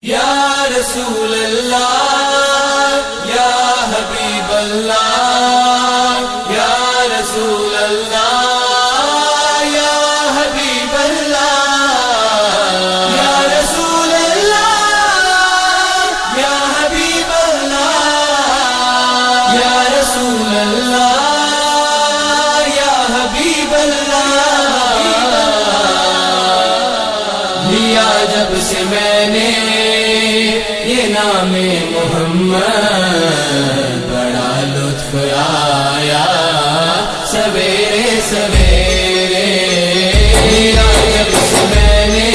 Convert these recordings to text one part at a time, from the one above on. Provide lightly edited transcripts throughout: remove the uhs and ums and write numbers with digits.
یا رسول اللہ یا حبیب اللہ یا رسول اللہ یا حبیب اللہ یا رسول اللہ یا حبیب اللہ یا رسول اللہ یا حبیب اللہ لیا جب سے میں نے یہ نام محمد بڑا لطف آیا سویرے سویرے لیا جب سے میں نے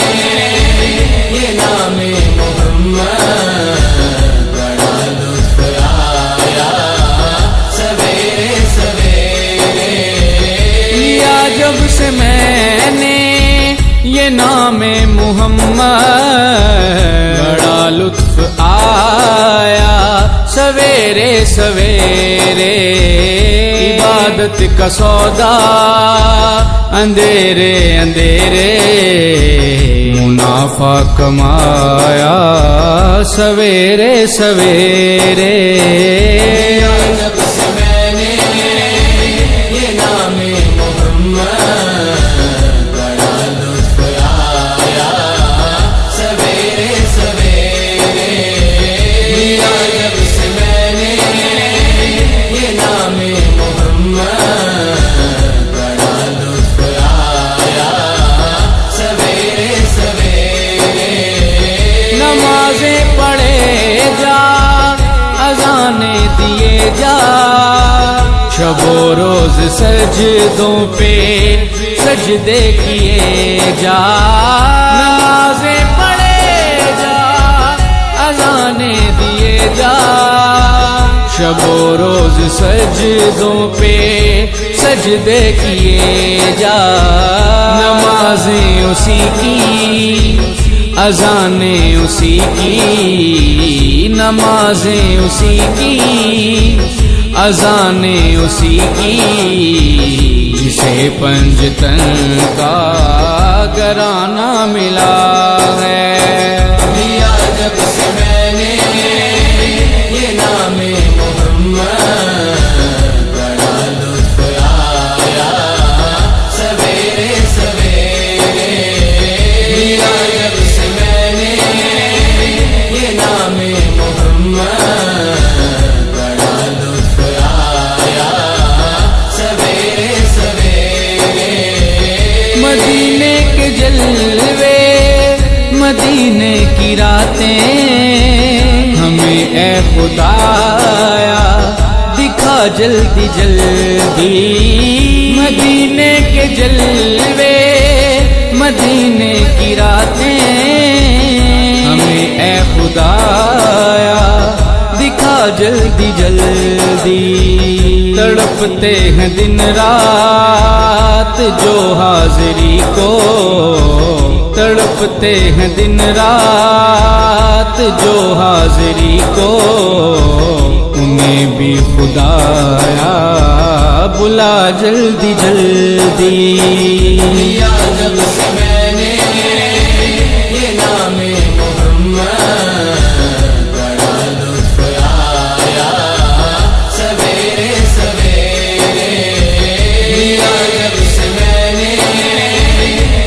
یہ نام محمد بڑا لطف آیا سویرے سویرے لیا جب سے میں نے یہ نام محمد بڑا لطف آیا سویرے سویرے عبادت کا سودا اندھیرے اندھیرے منافع کمایا سویرے سویرے جب سے میں نے یہ نام محمد بڑا لطف آیا سویرے سویرے لیا جب سے میں نے یہ نام محمد بڑا لطف آیا سویرے سویرے نمازیں پڑھے جا اذانیں دیے جا شب و روز سجدوں پہ سجدے کیے جا نمازیں پڑھے جا اذانیں دیے جا شب و روز سجدوں پہ سجدے کیے جا نمازیں اسی کی اذانیں اسی کی نمازیں اسی کی اذانیں اسی کی جسے پنجتن کا گرانہ ملا ہے لیا جب سے میں نے یہ نام محمد بڑا لطف آیا سویرے سویرے لیا جب سے میں نے یہ نام محمد بڑا لطف آیا سویرے سویرے مدینے کے جلوے مدینے کی راتیں ہمیں اے خدایا دکھا جلدی جلدی مدینے کے جلوے مدینے کی راتیں ہمیں اے خدایا دکھا جلدی جلدی تڑپتے ہیں دن رات جو حاضری کو تڑپتے ہیں دن رات جو حاضری کو انہیں بھی خدایا بلا جلدی جلدی لیا جب سے میں نے یہ نام محمد بڑا لطف آیا سویرے سویرے لیا جب سے میں نے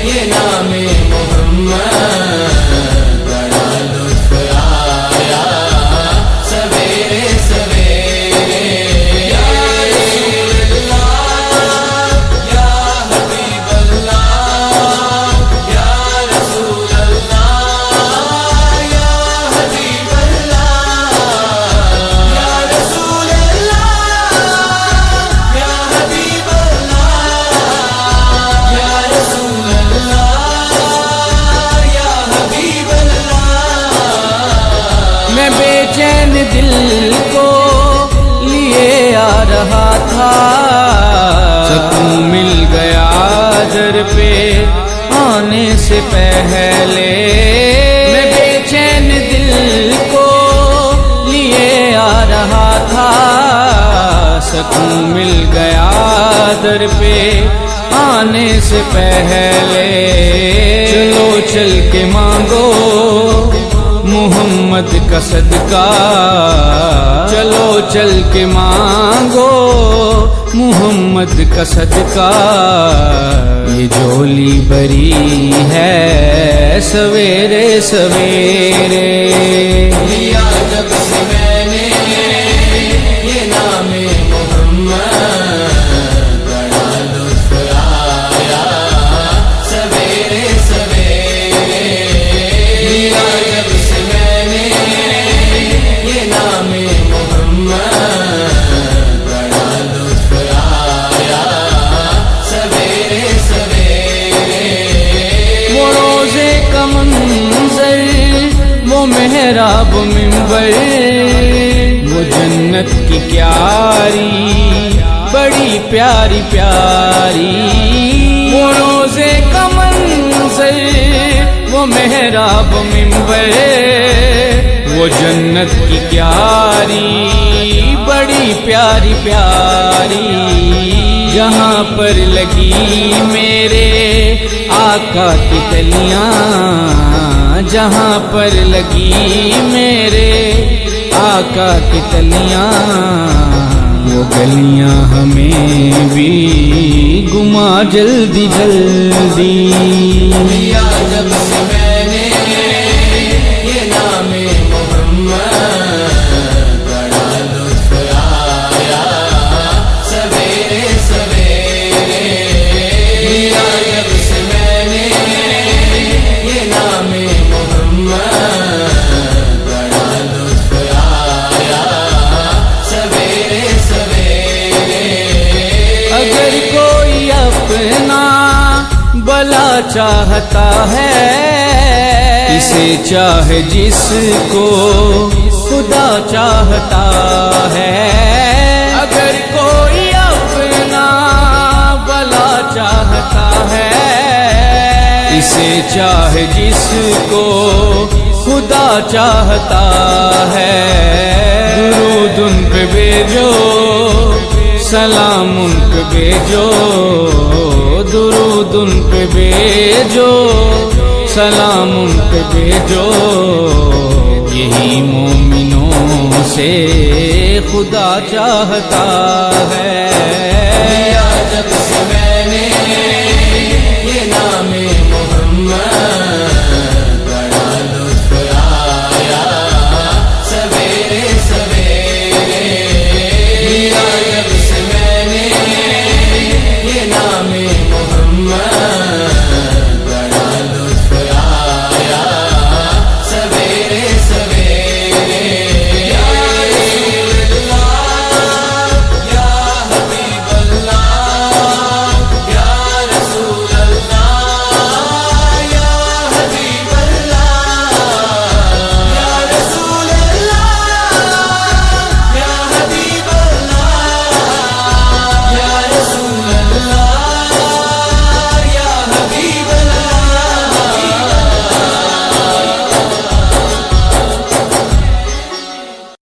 یہ نام محمد بڑا لطف آیا سویرے سویرے یا رسول اللہ یا حبیب اللہ یا رسول اللہ یا حبیب اللہ یا رسول اللہ یا حبیب اللہ یا رسول اللہ یا حبیب اللہ میں بے چین دل کو لیے آ رہا تھا سکون مل گیا در پہ آنے سے پہلے میں بے چین دل کو لیے آ رہا تھا سکون مل گیا در پہ آنے سے پہلے چلو چل کے مانگو محمد کا صدقہ چلو چل کے مانگو محمد کا صدقہ یہ جھولی بری ہے سویرے سویرے لیا جب سے میں نے یہ نام محمد بڑا لطف آیا سویرے سویرے لیا جب سے میں نے یہ نام محمد بڑا لطف آیا سویرے سویرے وہ روزے کا منظر وہ محراب منبر وہ جنت کی کیاری بڑی پیاری پیاری وہ روزے کا منظر وہ محراب منبر وہ جنت کی کیاری بڑی پیاری پیاری جہاں پر لگی میرے آقا کی تلیاں جہاں پر لگی میرے آقا کی تلیاں وہ گلیاں ہمیں بھی گما جلدی جلدی لیا جب سے میں نے یہ نام محمد بڑا لطف آیا سویرے سویرے لیا جب سے میں نے یہ نام محمد بڑا لطف آیا سویرے سویرے اگر کوئی اپنا بلا چاہتا ہے اسے چاہے جس کو خدا چاہتا ہے اگر کوئی اپنا بلا چاہتا ہے اسے چاہے جس کو خدا چاہتا ہے درود ان پہ بھیجو سلام ان پہ بھیجو درود ان پہ بھیجو سلام ان پہ بھیجو یہی مومنوں سے خدا چاہتا ہے لیا جب سے میں